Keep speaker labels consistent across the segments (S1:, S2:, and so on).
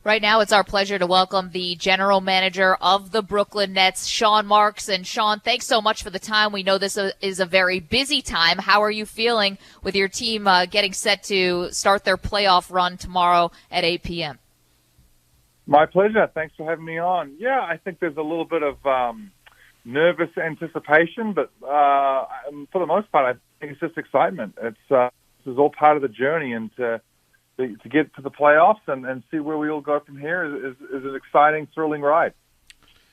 S1: Right now, it's our pleasure to welcome the general manager of the Brooklyn Nets, Sean Marks. And Sean, thanks so much for the time. We know this is a very busy time. How are you feeling with your team getting set to start their playoff run tomorrow at 8 p.m.?
S2: My pleasure. Thanks for having me on. Yeah, I think there's a little bit of nervous anticipation, but for the most part, I think it's just excitement. This is all part of the journey, and to get to the playoffs and see where we all go from here is an exciting, thrilling ride.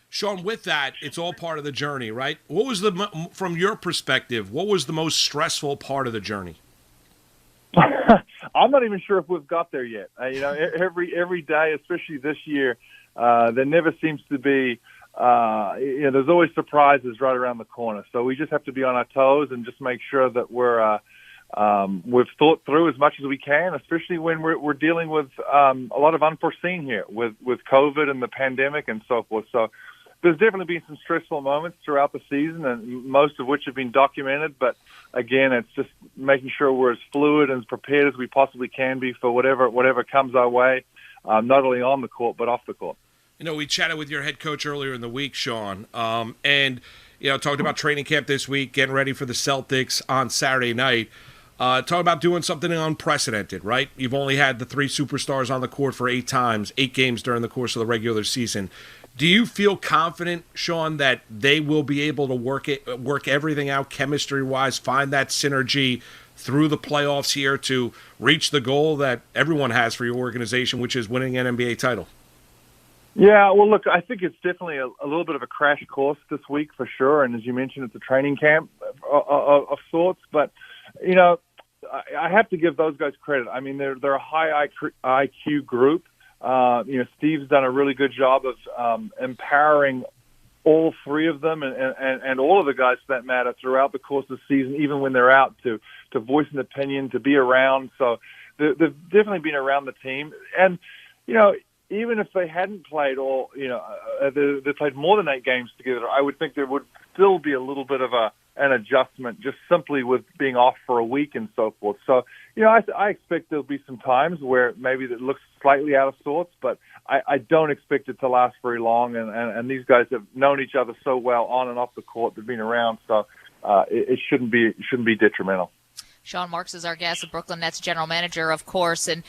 S3: Sean, with that, it's all part of the journey, right? What was from your perspective, what was the most stressful part of the journey?
S2: I'm not even sure if we've got there yet. Every day, especially this year, there never seems to be. There's always surprises right around the corner. So we just have to be on our toes and just make sure that we've thought through as much as we can, especially when we're dealing with a lot of unforeseen here with COVID and the pandemic and so forth. So there's definitely been some stressful moments throughout the season, and most of which have been documented. But again, it's just making sure we're as fluid and as prepared as we possibly can be for whatever comes our way, not only on the court but off the court.
S3: We chatted with your head coach earlier in the week, Sean, and talked about training camp this week, getting ready for the Celtics on Saturday night. Talking about doing something unprecedented, right? You've only had the 3 superstars on the court for 8 games during the course of the regular season. Do you feel confident, Sean, that they will be able to work everything out chemistry-wise, find that synergy through the playoffs here to reach the goal that everyone has for your organization, which is winning an NBA title?
S2: Yeah, well, look, I think it's definitely a little bit of a crash course this week for sure. And as you mentioned, it's a training camp of sorts. But, I have to give those guys credit. I mean, they're a high IQ group. Steve's done a really good job of empowering all 3 of them and all of the guys, for that matter, throughout the course of the season, even when they're out, to voice an opinion, to be around. So they've definitely been around the team. And, even if they hadn't played they played more than 8 games together, I would think there would still be a little bit of an adjustment just simply with being off for a week and so forth. So, I expect there'll be some times where maybe it looks slightly out of sorts, but I don't expect it to last very long. And these guys have known each other so well on and off the court. They've been around, so it shouldn't be detrimental.
S1: Sean Marks is our guest, the Brooklyn Nets general manager, of course. And,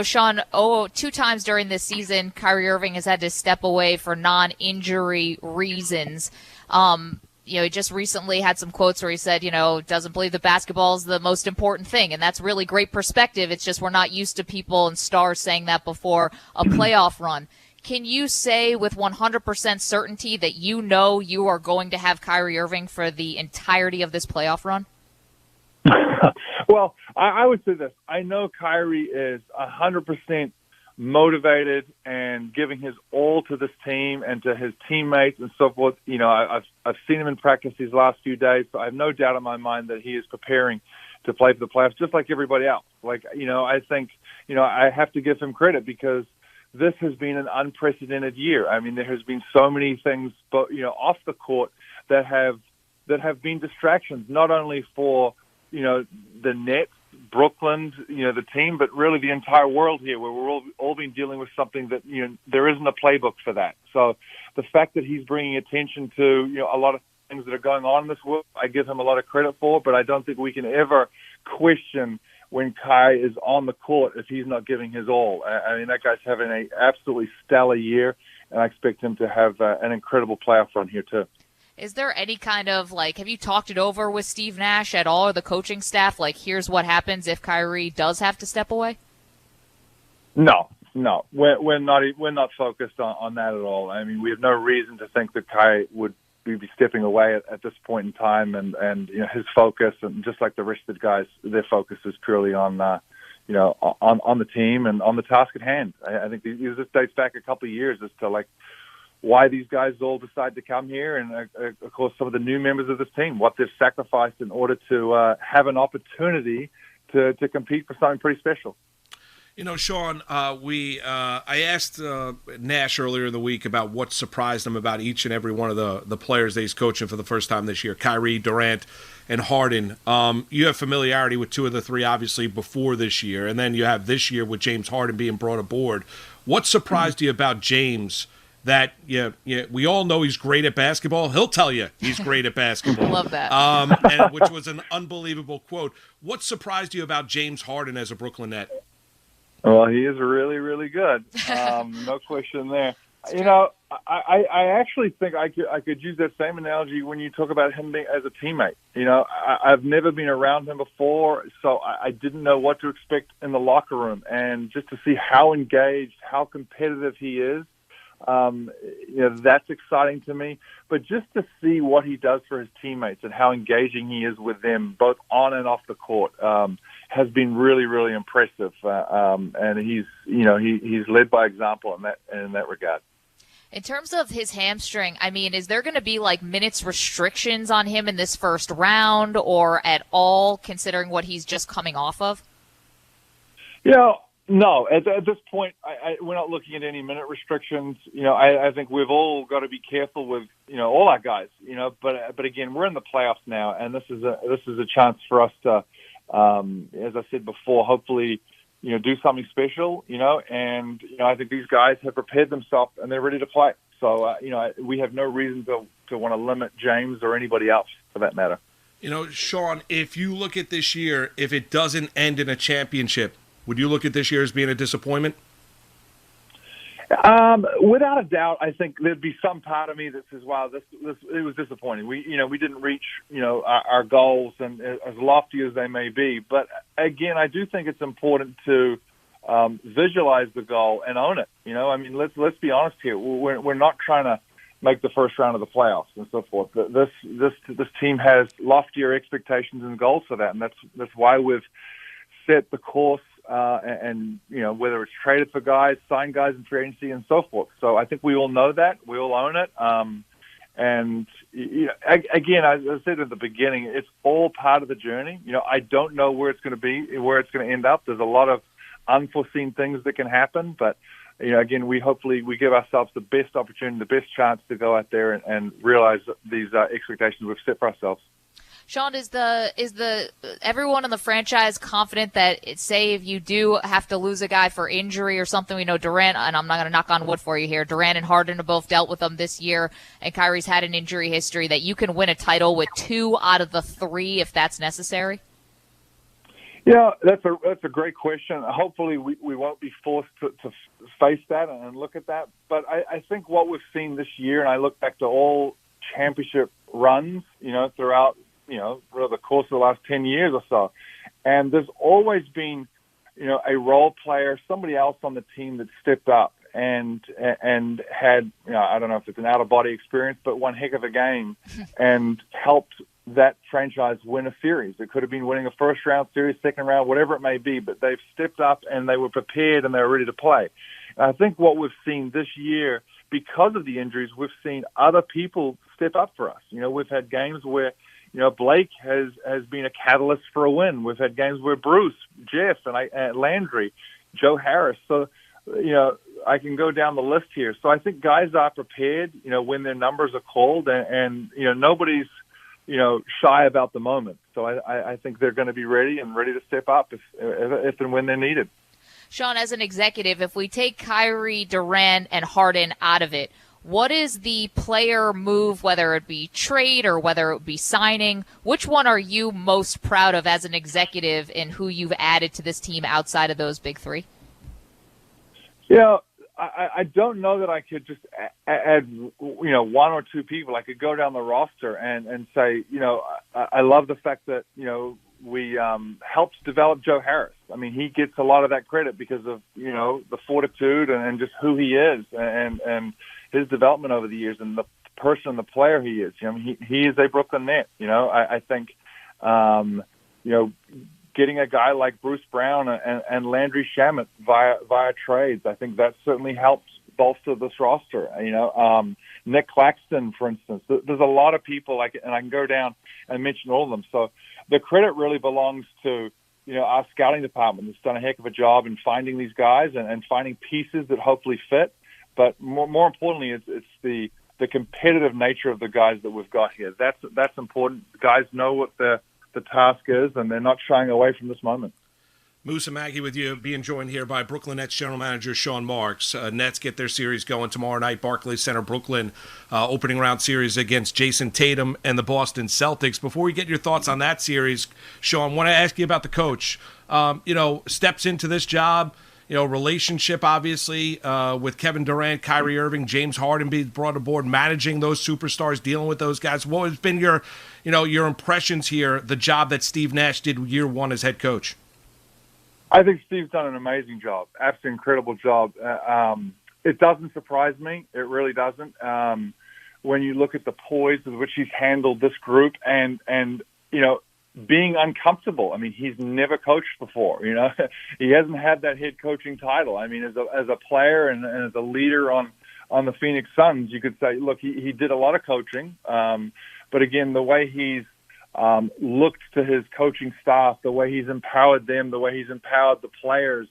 S1: Sean, 2 times during this season, Kyrie Irving has had to step away for non-injury reasons. He just recently had some quotes where he said, doesn't believe that basketball is the most important thing. And that's really great perspective. It's just we're not used to people and stars saying that before a playoff run. Can you say with 100% certainty that you are going to have Kyrie Irving for the entirety of this playoff run?
S2: Well, I would say this. I know Kyrie is 100% motivated and giving his all to this team and to his teammates and so forth. I've seen him in practice these last few days, so I have no doubt in my mind that he is preparing to play for the playoffs just like everybody else. I think, I have to give him credit because this has been an unprecedented year. I mean, there has been so many things, but off the court that have been distractions, not only for the Nets, Brooklyn, the team, but really the entire world here, where we're all been dealing with something that, there isn't a playbook for that. So the fact that he's bringing attention to, a lot of things that are going on in this world, I give him a lot of credit for, but I don't think we can ever question when Kai is on the court if he's not giving his all. I mean, that guy's having an absolutely stellar year, and I expect him to have an incredible playoff run here too.
S1: Is there any kind of, have you talked it over with Steve Nash at all, or the coaching staff? Here's what happens if Kyrie does have to step away?
S2: No. We're not focused on that at all. I mean, we have no reason to think that Kai would be stepping away at this point in time, and his focus, and just like the rest of the guys, their focus is purely on on the team and on the task at hand. I think this dates back a couple of years as to why these guys all decide to come here, and of course some of the new members of this team, what they've sacrificed in order to have an opportunity to compete for something pretty special.
S3: Sean, I asked Nash earlier in the week about what surprised him about each and every one of the players that he's coaching for the first time this year, Kyrie, Durant, and Harden. You have familiarity with 2 of the 3, obviously, before this year, and then you have this year with James Harden being brought aboard. What surprised you about James? That we all know he's great at basketball. He'll tell you he's great at basketball.
S1: Love that.
S3: And which was an unbelievable quote. What surprised you about James Harden as a Brooklyn Net?
S2: Well, he is really, really good. No question there. You know, I actually think I could use that same analogy when you talk about him being as a teammate. You know, I've never been around him before, so I didn't know what to expect in the locker room. And just to see how engaged, how competitive he is, that's exciting to me. But just to see what he does for his teammates and how engaging he is with them, both on and off the court, has been really, really impressive. And he's led by example in that regard.
S1: In terms of his hamstring, I mean, is there going to be like minutes restrictions on him in this first round or at all, considering what he's just coming off of?
S2: No, at this point, we're not looking at any minute restrictions. You know, I think we've all got to be careful with, all our guys, but again, we're in the playoffs now, and this is a chance for us to, as I said before, hopefully, do something special, and, I think these guys have prepared themselves and they're ready to play. So, we have no reason to want to limit James or anybody else for that matter.
S3: Sean, if you look at this year, if it doesn't end in a championship, would you look at this year as being a disappointment?
S2: Without a doubt, I think there'd be some part of me that says, "Wow, this it was disappointing. We didn't reach our goals, and as lofty as they may be." But again, I do think it's important to visualize the goal and own it. I mean, let's be honest here. We're not trying to make the first round of the playoffs and so forth. This team has loftier expectations and goals for that, and that's why we've set the course. And whether it's traded for guys, signed guys in free agency, and so forth. So I think we all know that. We all own it. And again, as I said at the beginning, it's all part of the journey. I don't know where it's going to be, where it's going to end up. There's a lot of unforeseen things that can happen. But, again, we give ourselves the best opportunity, the best chance to go out there and realize these expectations we've set for ourselves.
S1: Sean, is the everyone in the franchise confident that say if you do have to lose a guy for injury or something, we know Durant, and I'm not going to knock on wood for you here, Durant and Harden have both dealt with them this year, and Kyrie's had an injury history, that you can win a title with 2 out of the 3 if that's necessary?
S2: Yeah, that's a great question. Hopefully we won't be forced to face that and look at that. But I think what we've seen this year, and I look back to all championship runs, throughout the course of the last 10 years or so. And there's always been, a role player, somebody else on the team that stepped up and had, I don't know if it's an out-of-body experience, but one heck of a game and helped that franchise win a series. It could have been winning a first-round series, second round, whatever it may be, but they've stepped up and they were prepared and they were ready to play. And I think what we've seen this year, because of the injuries, we've seen other people step up for us. We've had games where Blake has been a catalyst for a win. We've had games where Bruce, Jeff, and Landry, Joe Harris. So, I can go down the list here. So I think guys are prepared, when their numbers are called, and nobody's, shy about the moment. So I think they're going to be ready to step up if and when they're needed.
S1: Sean, as an executive, if we take Kyrie, Durant, and Harden out of it, what is the player move, whether it be trade or whether it be signing? Which one are you most proud of as an executive in who you've added to this team outside of those big 3?
S2: I don't know that I could just add, 1 or 2 people. I could go down the roster and say, I love the fact that, we helped develop Joe Harris. I mean, he gets a lot of that credit because of, the fortitude and just who he is and his development over the years and the person, the player he is. He is a Brooklyn Net. I think, getting a guy like Bruce Brown and Landry Shamet via trades, I think that certainly helped bolster this roster. Nick Claxton, for instance. There's a lot of people, and I can go down and mention all of them. So the credit really belongs to our scouting department. That's done a heck of a job in finding these guys and finding pieces that hopefully fit. But more importantly, it's the competitive nature of the guys that we've got here. That's important. Guys know what the task is, and they're not shying away from this moment.
S3: Moose and Maggie with you, being joined here by Brooklyn Nets general manager Sean Marks. Nets get their series going tomorrow night, Barclays Center, Brooklyn, opening round series against Jason Tatum and the Boston Celtics. Before we get your thoughts on that series, Sean, I want to ask you about the coach. Steps into this job, relationship obviously with Kevin Durant, Kyrie Irving, James Harden being brought aboard, managing those superstars, dealing with those guys. What has been your impressions here, the job that Steve Nash did year one as head coach?
S2: I think Steve's done an amazing job, absolutely incredible job. It doesn't surprise me. It really doesn't. When you look at the poise with which he's handled this group and being uncomfortable. I mean, he's never coached before. He hasn't had that head coaching title. I mean, as a player and as a leader on the Phoenix Suns, you could say, look, he did a lot of coaching. But again, the way he's looked to his coaching staff, the way he's empowered them, the way he's empowered the players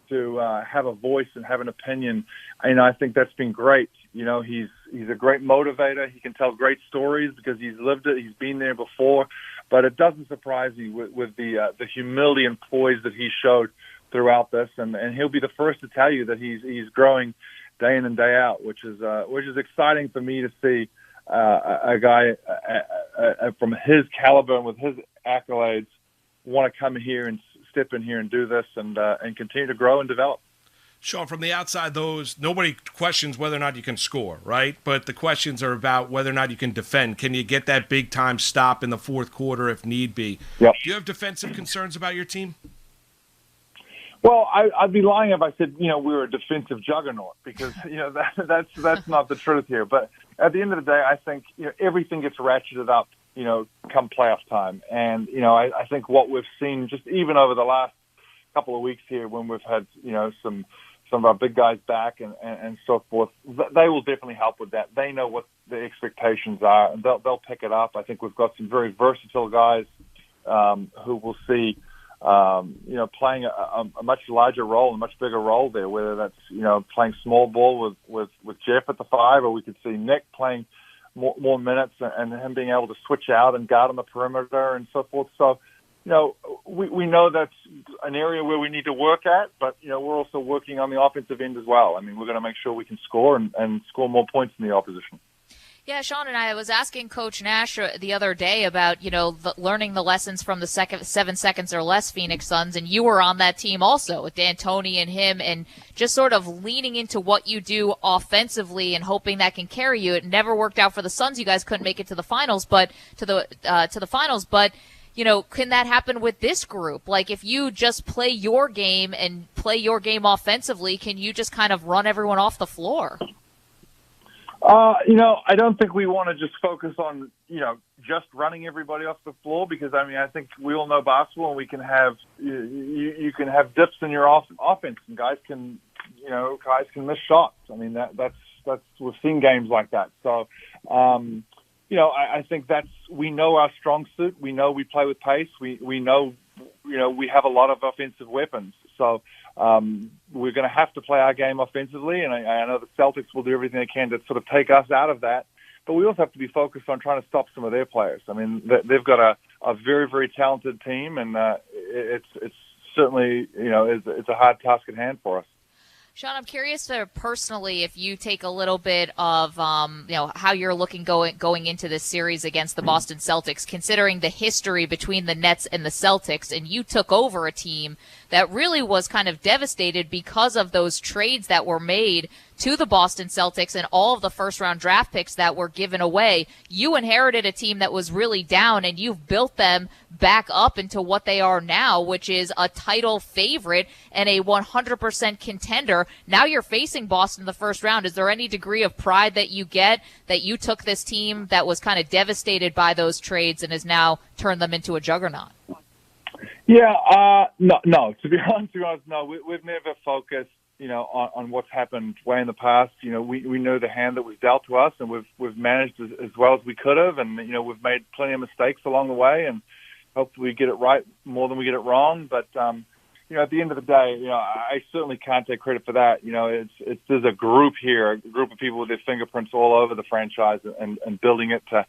S2: to have a voice and have an opinion. I think that's been great. He's a great motivator. He can tell great stories because he's lived it. He's been there before. But it doesn't surprise me with the humility and poise that he showed throughout this, and he'll be the first to tell you that he's growing day in and day out, which is exciting for me to see. A guy from his caliber and with his accolades want to come here and step in here and do this and continue to grow and develop.
S3: Sean, from the outside, nobody questions whether or not you can score, right? But the questions are about whether or not you can defend. Can you get that big-time stop in the fourth quarter if need be?
S2: Yep.
S3: Do you have defensive concerns about your team?
S2: Well, I'd be lying if I said, we're a defensive juggernaut because, that's not the truth here. But at the end of the day, I think, everything gets ratcheted up, come playoff time. And, I think what we've seen just even over the last couple of weeks here when we've had, some of our big guys back and so forth, they will definitely help with that. They know what the expectations are and they'll pick it up. I think we've got some very versatile guys who will see playing a much larger role, a much bigger role there, whether that's, playing small ball with Jeff at the 5, or we could see Nick playing more minutes and him being able to switch out and guard on the perimeter and so forth. So, we know that's an area where we need to work at, but, we're also working on the offensive end as well. I mean, we're going to make sure we can score and score more points than the opposition.
S1: Yeah, Sean and I was asking Coach Nash the other day about, learning the lessons from the 7 seconds or less Phoenix Suns, and you were on that team also with D'Antoni and him, and just sort of leaning into what you do offensively and hoping that can carry you. It never worked out for the Suns. You guys couldn't make it to the finals, but to the finals, but can that happen with this group? Like, if you just play your game and play your game offensively, can you just kind of run everyone off the floor?
S2: I don't think we want to just focus on, just running everybody off the floor because, I think we all know basketball and we can have, you can have dips in your offense and guys can miss shots. I mean, that's we've seen games like that. So, I think we know our strong suit. We know we play with pace. We know, we have a lot of offensive weapons. So, we're going to have to play our game offensively, and I know the Celtics will do everything they can to sort of take us out of that. But we also have to be focused on trying to stop some of their players. I mean, they've got a very, very talented team, and it's certainly, it's a hard task at hand for us.
S1: Sean, I'm curious personally if you take a little bit of how you're looking going into this series against the Boston Celtics, considering the history between the Nets and the Celtics, and you took over a team that really was kind of devastated because of those trades that were made to the Boston Celtics and all of the first-round draft picks that were given away. You inherited a team that was really down, and you've built them back up into what they are now, which is a title favorite and a 100% contender. Now you're facing Boston in the first round. Is there any degree of pride that you get that you took this team that was kind of devastated by those trades and has now turned them into a juggernaut?
S2: Yeah, no. To be honest, no. We've never focused, on what's happened way in the past. We know the hand that was dealt to us, and we've managed as well as we could have, and we've made plenty of mistakes along the way, and hopefully we get it right more than we get it wrong. But at the end of the day, I certainly can't take credit for that. There's a group here, a group of people with their fingerprints all over the franchise and building it to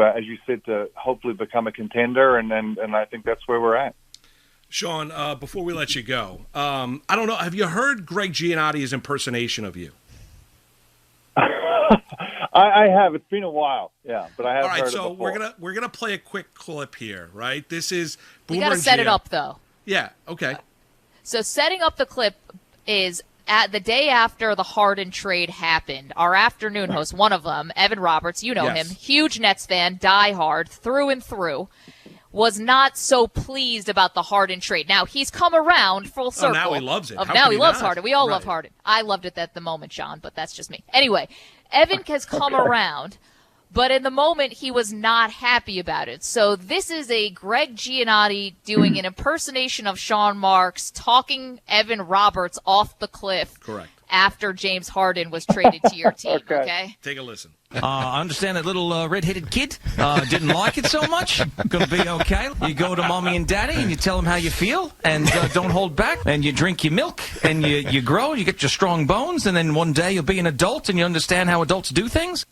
S2: as you said, to hopefully become a contender, and I think that's where we're at.
S3: Sean, before we let you go, I don't know. Have you heard Greg Giannotti's impersonation of you?
S2: I have. It's been a while, yeah, but I have.
S3: All right,
S2: heard
S3: so
S2: it before.
S3: we're gonna play a quick clip here, right? This is
S1: We
S3: Boomer
S1: got to
S3: and
S1: set it
S3: Gio.
S1: up, though.
S3: Yeah. Okay.
S1: So setting up the clip is at the day after the Harden trade happened. Our afternoon host, one of them, Evan Roberts, you know
S3: Yes.
S1: him, huge Nets fan, diehard, through and through, was not so pleased about the Harden trade. Now, he's come around full circle.
S3: now he loves it. How
S1: Now
S3: could
S1: he
S3: he
S1: loves
S3: not?
S1: Harden. We all love
S3: Right.
S1: Harden. I loved it at the moment, Sean, but that's just me. Anyway, Evan has come around, but in the moment, he was not happy about it. So this is a Greg Giannotti doing an impersonation of Sean Marks, talking Evan Roberts off the cliff.
S3: Correct.
S1: After James Harden was traded to your team, okay?
S3: Take a listen.
S4: I understand that little red-headed kid didn't like it so much. Gonna be okay. You go to mommy and daddy and you tell them how you feel and don't hold back. And you drink your milk and you grow. You get your strong bones. And then one day you'll be an adult and you understand how adults do things.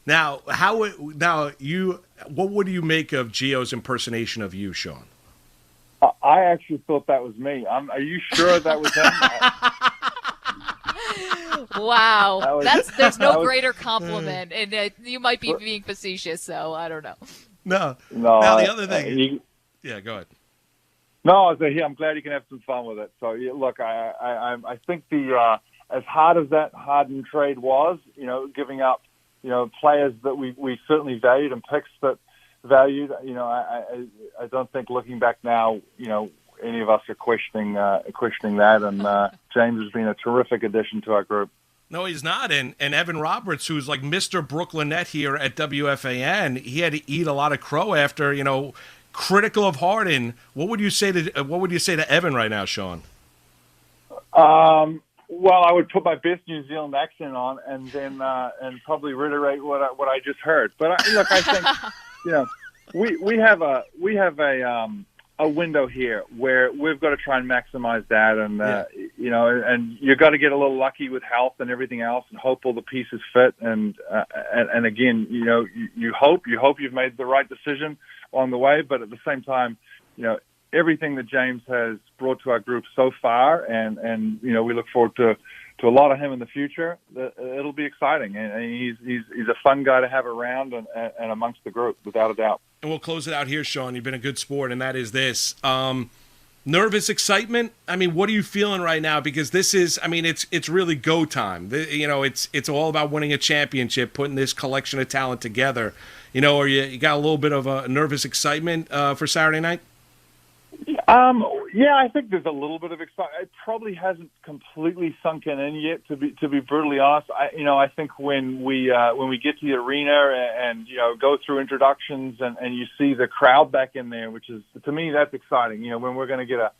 S3: Now, what would you make of Gio's impersonation of you, Sean?
S2: I actually thought that was me. Are you sure that was him?
S1: Wow. There's no greater compliment, and you might be being facetious, so I don't know.
S3: No.
S2: No.
S3: Now, the other thing. Yeah, go ahead.
S2: No, I say, I'm glad you can have some fun with it. So, yeah, look, I think as hard as that Harden trade was, giving up, players that we certainly valued and picks that valued, I don't think looking back now, any of us are questioning that. And James has been a terrific addition to our group.
S3: No, he's not. And Evan Roberts, who's like Mr. Brooklyn Net here at WFAN, he had to eat a lot of crow after, critical of Harden. What would you say to Evan right now, Sean?
S2: Well, I would put my best New Zealand accent on and then and probably reiterate what I just heard. But look, I think we have a window here where we've got to try and maximize that, and and you got to get a little lucky with health and everything else, and hope all the pieces fit. And again, you hope you've made the right decision on the way, but at the same time, everything that James has brought to our group so far, and we look forward to a lot of him in the future. It'll be exciting, and he's a fun guy to have around and amongst the group, without a doubt.
S3: And we'll close it out here, Sean. You've been a good sport, and that is this. Nervous excitement? I mean, what are you feeling right now? Because this is, it's really go time. It's all about winning a championship, putting this collection of talent together. Or you got a little bit of a nervous excitement for Saturday night?
S2: Yeah, I think there's a little bit of excitement. It probably hasn't completely sunken in yet, to be brutally honest. I think when we get to the arena and go through introductions and you see the crowd back in there, which is, to me, that's exciting. When we're going to get a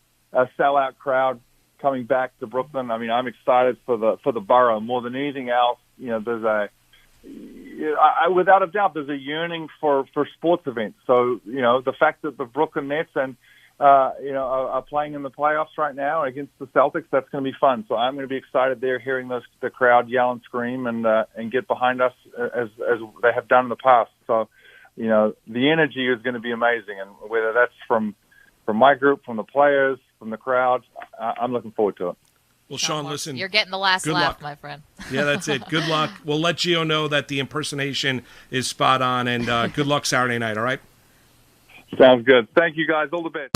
S2: sellout crowd coming back to Brooklyn. I'm excited for the borough more than anything else. There's without a doubt, there's a yearning for sports events. So the fact that the Brooklyn Nets and are playing in the playoffs right now against the Celtics, that's going to be fun. So I'm going to be excited there, hearing the crowd yell and scream and get behind us as they have done in the past. So, the energy is going to be amazing, and whether that's from my group, from the players, from the crowd, I'm looking forward to it.
S3: Well, Sean, listen.
S1: You're getting the last laugh, my friend.
S3: Yeah, that's it. Good luck. We'll let Gio know that the impersonation is spot on, and good luck Saturday night, all right?
S2: Sounds good. Thank you, guys. All the best.